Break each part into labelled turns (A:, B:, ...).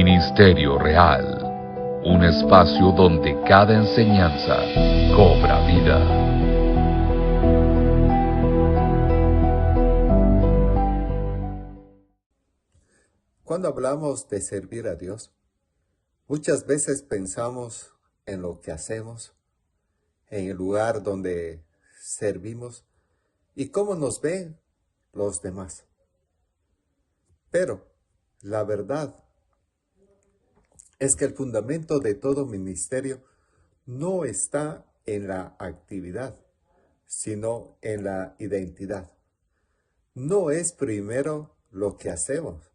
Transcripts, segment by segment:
A: Ministerio Real, un espacio donde cada enseñanza cobra vida.
B: Cuando hablamos de servir a Dios, muchas veces pensamos en lo que hacemos, en el lugar donde servimos y cómo nos ven los demás. Pero la verdad es que el fundamento de todo ministerio no está en la actividad, sino en la identidad. No es primero lo que hacemos,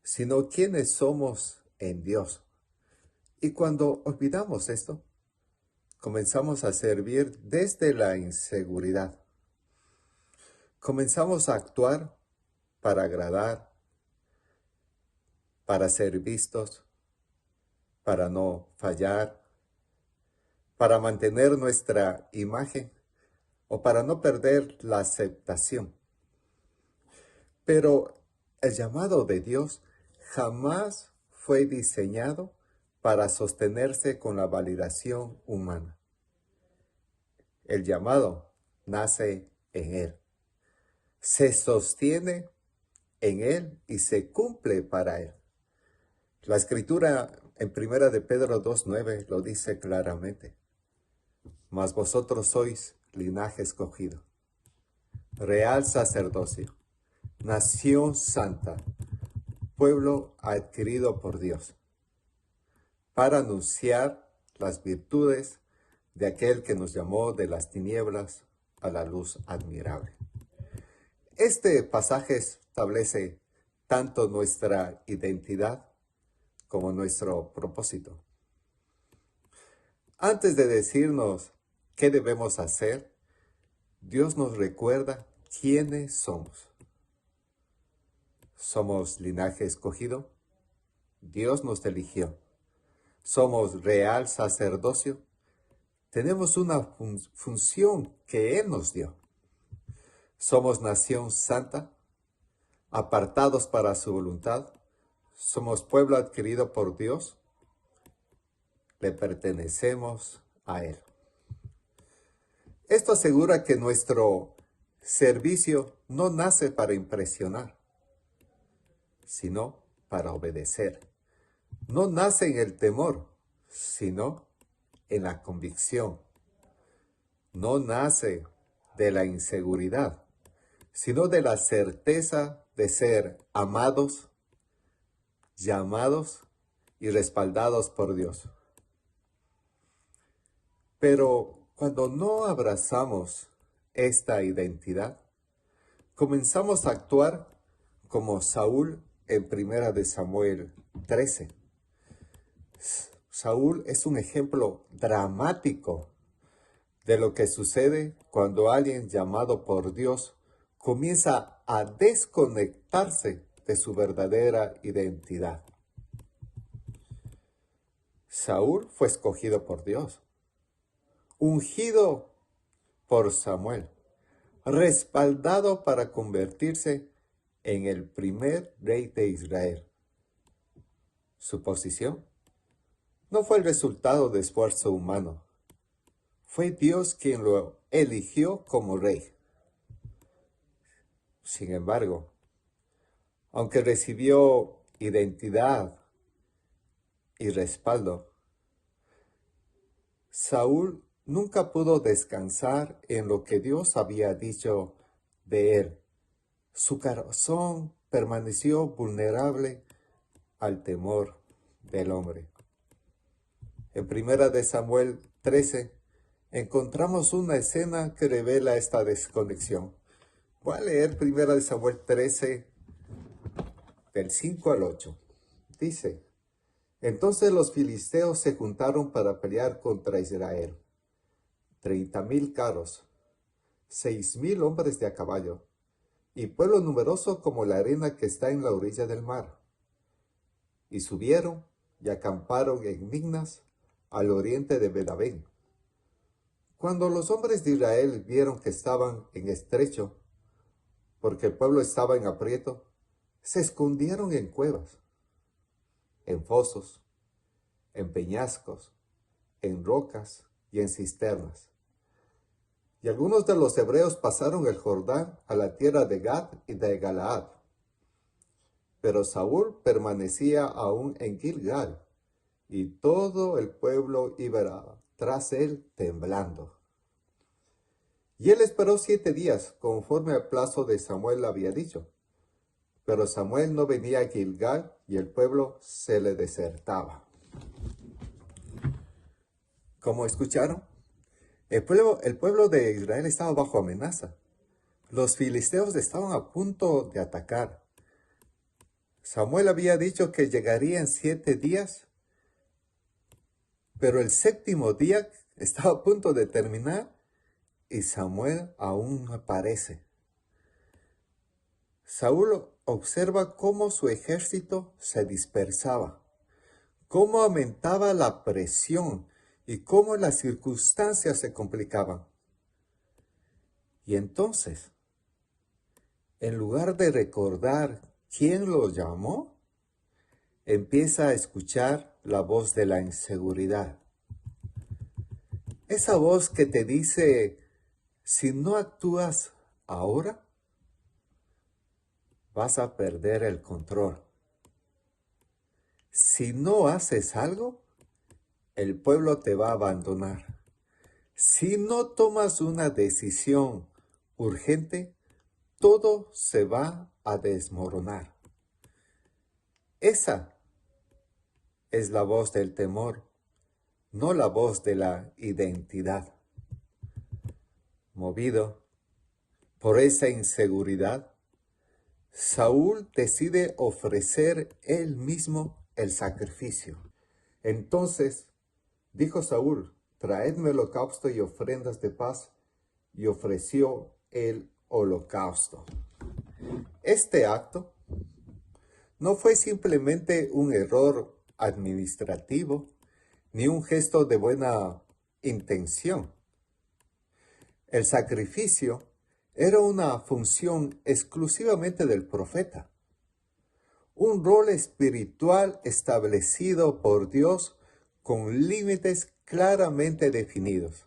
B: sino quiénes somos en Dios. Y cuando olvidamos esto, comenzamos a servir desde la inseguridad. Comenzamos a actuar para agradar, para ser vistos, para no fallar, para mantener nuestra imagen o para no perder la aceptación. Pero el llamado de Dios jamás fue diseñado para sostenerse con la validación humana. El llamado nace en Él, se sostiene en Él y se cumple para Él. La Escritura en 1 de Pedro 2:9 lo dice claramente. Mas vosotros sois linaje escogido, real sacerdocio, nación santa, pueblo adquirido por Dios, para anunciar las virtudes de aquel que nos llamó de las tinieblas a la luz admirable. Este pasaje establece tanto nuestra identidad como nuestro propósito. Antes de decirnos qué debemos hacer, Dios nos recuerda quiénes somos. Somos linaje escogido, Dios nos eligió. Somos real sacerdocio, tenemos una función que Él nos dio. Somos nación santa, apartados para su voluntad. Somos pueblo adquirido por Dios, le pertenecemos a Él. Esto asegura que nuestro servicio no nace para impresionar, sino para obedecer. No nace en el temor, sino en la convicción. No nace de la inseguridad, sino de la certeza de ser amados, llamados y respaldados por Dios. Pero cuando no abrazamos esta identidad, comenzamos a actuar como Saúl en 1 de Samuel 13. Saúl es un ejemplo dramático de lo que sucede cuando alguien llamado por Dios comienza a desconectarse de su verdadera identidad. Saúl fue escogido por Dios, ungido por Samuel, respaldado para convertirse en el primer rey de Israel. Su posición no fue el resultado de esfuerzo humano, fue Dios quien lo eligió como rey. Sin embargo, aunque recibió identidad y respaldo, Saúl nunca pudo descansar en lo que Dios había dicho de él. Su corazón permaneció vulnerable al temor del hombre. En 1 de Samuel 13 encontramos una escena que revela esta desconexión. Voy a leer 1 de Samuel 13, del 5 al 8. Dice: Entonces los filisteos se juntaron para pelear contra Israel. 30,000 carros, 6,000 hombres de a caballo, y pueblo numeroso como la arena que está en la orilla del mar. Y subieron y acamparon en Mignas, al oriente de Bedabén. Cuando los hombres de Israel vieron que estaban en estrecho, porque el pueblo estaba en aprieto, se escondieron en cuevas. en fosos, en peñascos, en rocas y en cisternas. Y algunos de los hebreos pasaron el Jordán a la tierra de Gad y de Galaad. Pero Saúl permanecía aún en Gilgal, y todo el pueblo iba tras él temblando. Y él esperó 7 días, conforme al plazo de Samuel había dicho. Pero Samuel no venía a Gilgal, y el pueblo se le desertaba. Como escucharon, el pueblo de Israel estaba bajo amenaza. Los filisteos estaban a punto de atacar. Samuel había dicho que llegaría en 7 días, pero el 7º día estaba a punto de terminar y Samuel aún no aparece. Saúl observa cómo su ejército se dispersaba, cómo aumentaba la presión y cómo las circunstancias se complicaban. Y entonces, en lugar de recordar quién lo llamó, empieza a escuchar la voz de la inseguridad. Esa voz que te dice, si no actúas ahora, vas a perder el control. Si no haces algo, el pueblo te va a abandonar. Si no tomas una decisión urgente, todo se va a desmoronar. Esa es la voz del temor, no la voz de la identidad. Movido por esa inseguridad, Saúl decide ofrecer él mismo el sacrificio. Entonces dijo Saúl, traedme holocausto y ofrendas de paz, y ofreció el holocausto. Este acto no fue simplemente un error administrativo, ni un gesto de buena intención. El sacrificio era una función exclusivamente del profeta, un rol espiritual establecido por Dios con límites claramente definidos.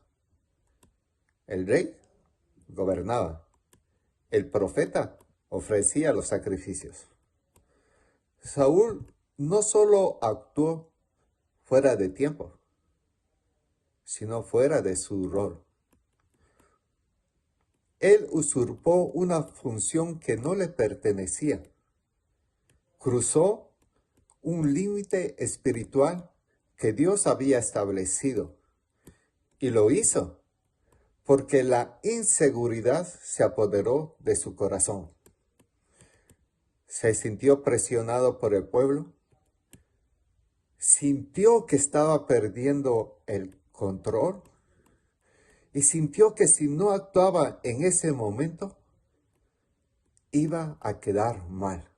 B: El rey gobernaba, el profeta ofrecía los sacrificios. Saúl no solo actuó fuera de tiempo, sino fuera de su rol. Él usurpó una función que no le pertenecía. Cruzó un límite espiritual que Dios había establecido. Y lo hizo porque la inseguridad se apoderó de su corazón. Se sintió presionado por el pueblo. Sintió que estaba perdiendo el control. Y sintió que si no actuaba en ese momento, iba a quedar mal.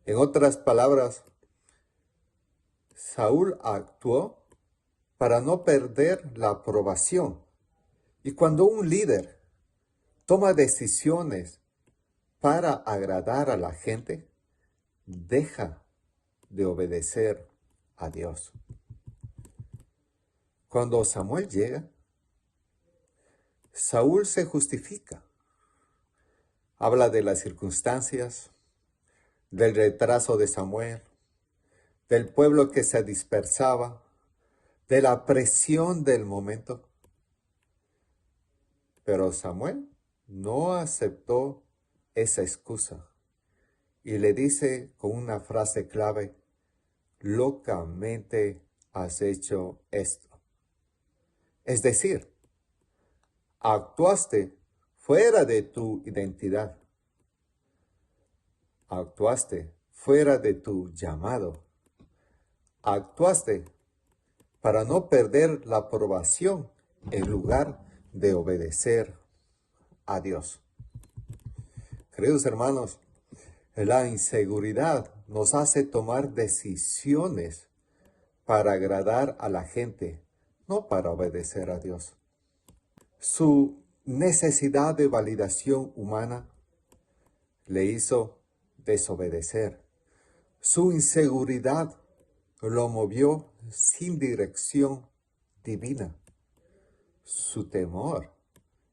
B: En otras palabras, Saúl actuó para no perder la aprobación. Y cuando un líder toma decisiones para agradar a la gente, deja de obedecer a Dios. Cuando Samuel llega, Saúl se justifica. Habla de las circunstancias, del retraso de Samuel, del pueblo que se dispersaba, de la presión del momento. Pero Samuel no aceptó esa excusa y le dice con una frase clave, locamente has hecho esto. Es decir, actuaste fuera de tu identidad. Actuaste fuera de tu llamado. Actuaste para no perder la aprobación en lugar de obedecer a Dios. Queridos hermanos, la inseguridad nos hace tomar decisiones para agradar a la gente, no para obedecer a Dios. Su necesidad de validación humana le hizo desobedecer. Su inseguridad lo movió sin dirección divina. Su temor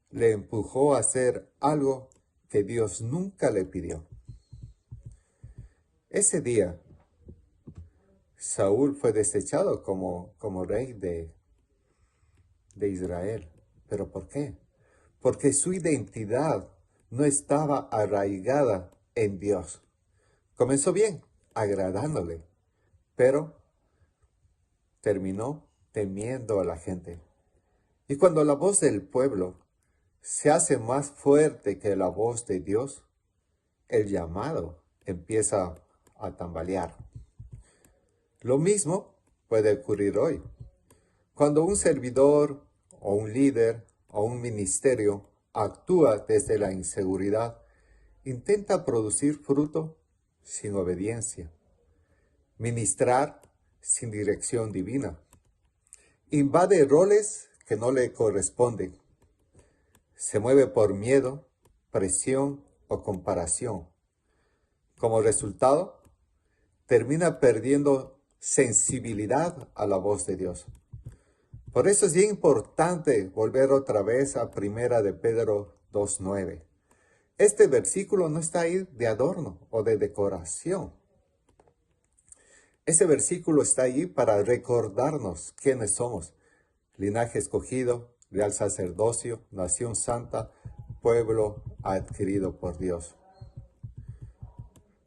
B: le empujó a hacer algo que Dios nunca le pidió. Ese día, Saúl fue desechado como rey de Israel. ¿Pero por qué? Porque su identidad no estaba arraigada en Dios. Comenzó bien, agradándole, pero terminó temiendo a la gente. Y cuando la voz del pueblo se hace más fuerte que la voz de Dios, el llamado empieza a tambalear. Lo mismo puede ocurrir hoy. Cuando un servidor o un líder o un ministerio actúa desde la inseguridad, intenta producir fruto sin obediencia, ministrar sin dirección divina, invade roles que no le corresponden, se mueve por miedo, presión o comparación. Como resultado, termina perdiendo sensibilidad a la voz de Dios. Por eso es bien importante volver otra vez a 1 de Pedro 2:9. Este versículo no está ahí de adorno o de decoración. Ese versículo está ahí para recordarnos quiénes somos. Linaje escogido, real sacerdocio, nación santa, pueblo adquirido por Dios.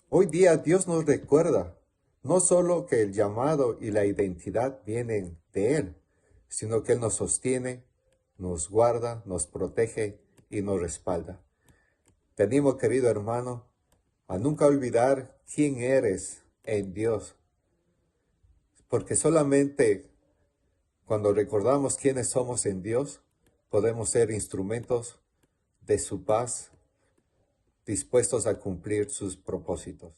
B: Hoy día Dios nos recuerda no solo que el llamado y la identidad vienen de Él, sino que Él nos sostiene, nos guarda, nos protege y nos respalda. Te animo, querido hermano, a nunca olvidar quién eres en Dios, porque solamente cuando recordamos quiénes somos en Dios, podemos ser instrumentos de su paz, dispuestos a cumplir sus propósitos.